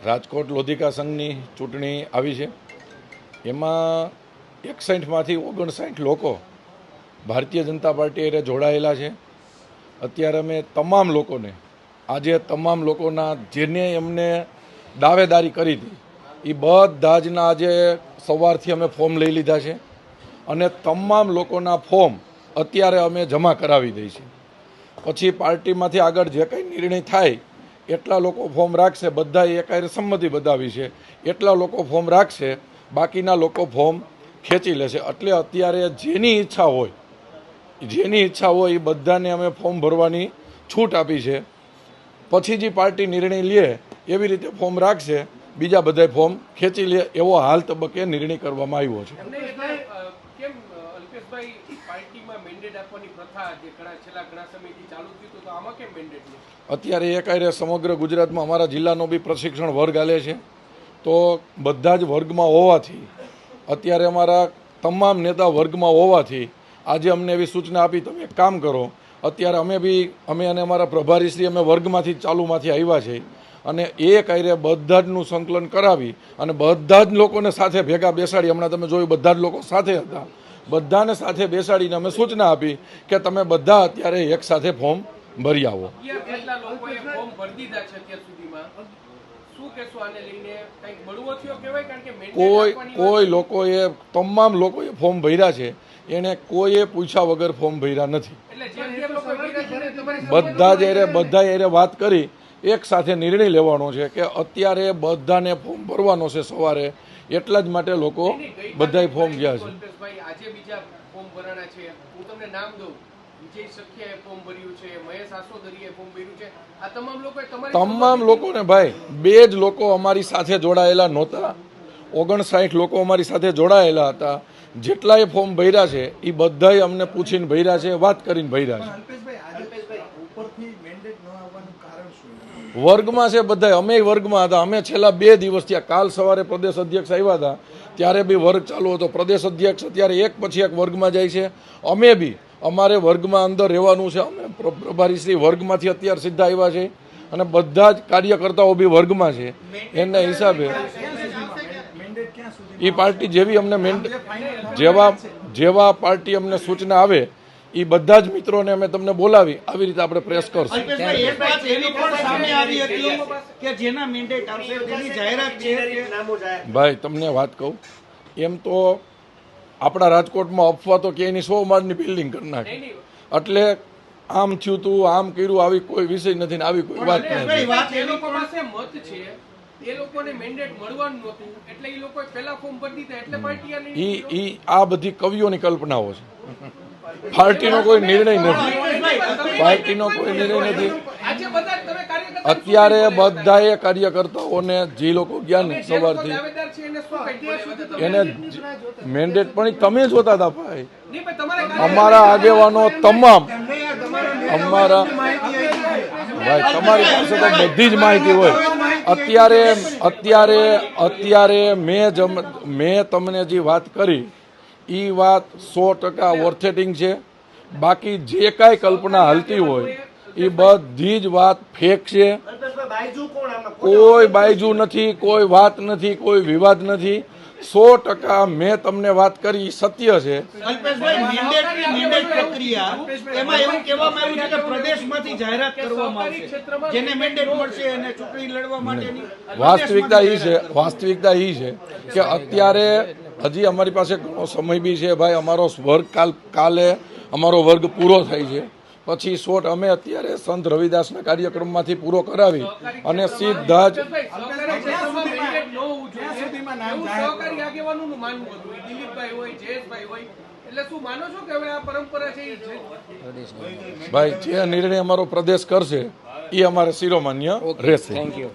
રાજકોટ લોધિકા સંઘની ચૂંટણી આવી છે. એમાં 61માંથી 59 લોકો ભારતીય જનતા પાર્ટી એ જોડાયેલા છે. અત્યારે અમે તમામ લોકોને આજે તમામ લોકોના જેને એમને દાવેદારી કરી હતી એ બધા જના આજે સવારથી અમે ફોર્મ લઈ લીધા છે અને તમામ લોકોના ફોર્મ અત્યારે અમે જમા કરાવી દઈ છે. પછી પાર્ટીમાંથી આગળ જે કંઈ નિર્ણય થાય એટલા લોકો ફોર્મ રાખશે. બધા એકારે સંમતિ બતાવી છે એટલા લોકો ફોર્મ રાખશે, બાકીના લોકો ફોર્મ ખેંચી લેશે. એટલે અત્યારે જેની ઈચ્છા હોય એ બધાને અમે ફોર્મ ભરવાની છૂટ આપી છે. પછી જે પાર્ટી નિર્ણય લે એવી રીતે ફોર્મ રાખશે, બીજા બધા ફોર્મ ખેંચી લે એવો હાલ તબક્કે નિર્ણય કરવામાં આવ્યો છે. અત્યારે એકારે સમગ્ર ગુજરાતમાં અમારા જિલ્લાનો બી પ્રશિક્ષણ વર્ગ આલે છે, તો બધા જ વર્ગમાં હોવાથી અત્યારે અમારા તમામ નેતા વર્ગમાં હોવાથી આજે અમને એવી સૂચના આપી તમે એક કામ કરો. અત્યારે અમે અને અમારા પ્રભારીશ્રી અમે વર્ગમાંથી ચાલુમાંથી આવ્યા છે અને એ કાયરે બધા જનું સંકલન કરાવી અને બધા જ લોકોને સાથે ભેગા બેસાડી, હમણાં તમે જોયું બધા જ લોકો સાથે હતા, બધાને સાથે બેસાડીને અમે સૂચના આપી કે તમે બધા અત્યારે એક સાથે ફોર્મ ભરી આવો. કોઈ લોકોએ તમામ લોકોએ ફોર્મ ભર્યા છે, એને કોઈએ પૂછ્યા વગર ફોર્મ ભર્યા નથી. બધા એરે વાત કરી એક સાથે નિર્ણય લેવાનો છે કે અત્યારે બધાને ફોર્મ ભરવાનો છે સવારે, એટલા જ માટે લોકો બધાય ફોર્મ ગયા છે. તમામ લોકોને ભાઈ, બે જ લોકો અમારી સાથે જોડાયેલા નહોતા, 59 લોકો અમારી સાથે જોડાયેલા હતા. જેટલાએ ફોર્મ ભર્યા છે એ બધાય અમને પૂછીને ભર્યા છે, વાત કરીને ભર્યા છે. વર્ગમાં છે બધા, અમે વર્ગમાં હતા. અમે છેલ્લા 2 દિવસ થયા, કાલ સવારે પ્રદેશ અધ્યક્ષ આવ્યા હતા ત્યારે બી વર્ગ ચાલુ હતો. પ્રદેશ અધ્યક્ષ અત્યારે એક પછી એક વર્ગમાં જાય છે. અમે બી અમારે વર્ગમાં અંદર રહેવાનું છે. અમે પ્રભારીશ્રી વર્ગમાંથી અત્યારે સીધા આવ્યા છે અને બધા જ કાર્યકર્તાઓ બી વર્ગમાં છે. એના હિસાબે એ પાર્ટી જેવી અમને જેવા પાર્ટી અમને સૂચના આવે એ બધા જ મિત્રોને અમે તમને બોલાવી આવી રીતે આપણે પ્રેસ કરશું. ભાઈ તમને વાત કહું, એમ તો આપણા રાજકોટમાં અફવા તો ક્યાંયની 100 માળની બિલ્ડિંગ કરી નાખી, એટલે આમ થયું તું આમ કર્યું આવી કોઈ વિષય નથી ને આવી કોઈ વાત નથી. આ બધી કવિઓની કલ્પનાઓ છે. પાર્ટીનો કોઈ નિર્ણય નથી. અત્યારે બધાએ કાર્યકર્તાઓને જે લોકો ગયા ને સવારથી એને મેન્ડેટ પણ તમે જોતા હતા ભાઈ, અમારા આગેવાનો તમામ ભાઈ તમારી પાસે તો બધી જ માહિતી હોય. અત્યારે મેં તમને જે વાત કરી એ વાત 100% ઓથેન્ટિક છે. બાકી જે કાંઈ કલ્પના હાલતી હોય એ બધી જ વાત ફેક છે. કોઈ બાયજુ નથી, કોઈ વાત નથી, કોઈ વિવાદ નથી. 100% મેં તમને વાત કરી સત્ય છે. વાસ્તવિકતા એ છે કે અત્યારે હજી અમારી પાસે ઘણો સમય બી છે ભાઈ. અમારો વર્ગ કાલે અમારો વર્ગ પૂરો થાય છે. પછી અમે અત્યારે સંત રવિદાસના કાર્યક્રમમાંથી પૂરો કરાવી અને સીધા જ ભાઈ જે નિર્ણય અમારો પ્રદેશ કરશે એ અમારે શિરોમાન્ય રહેશે. Thank you.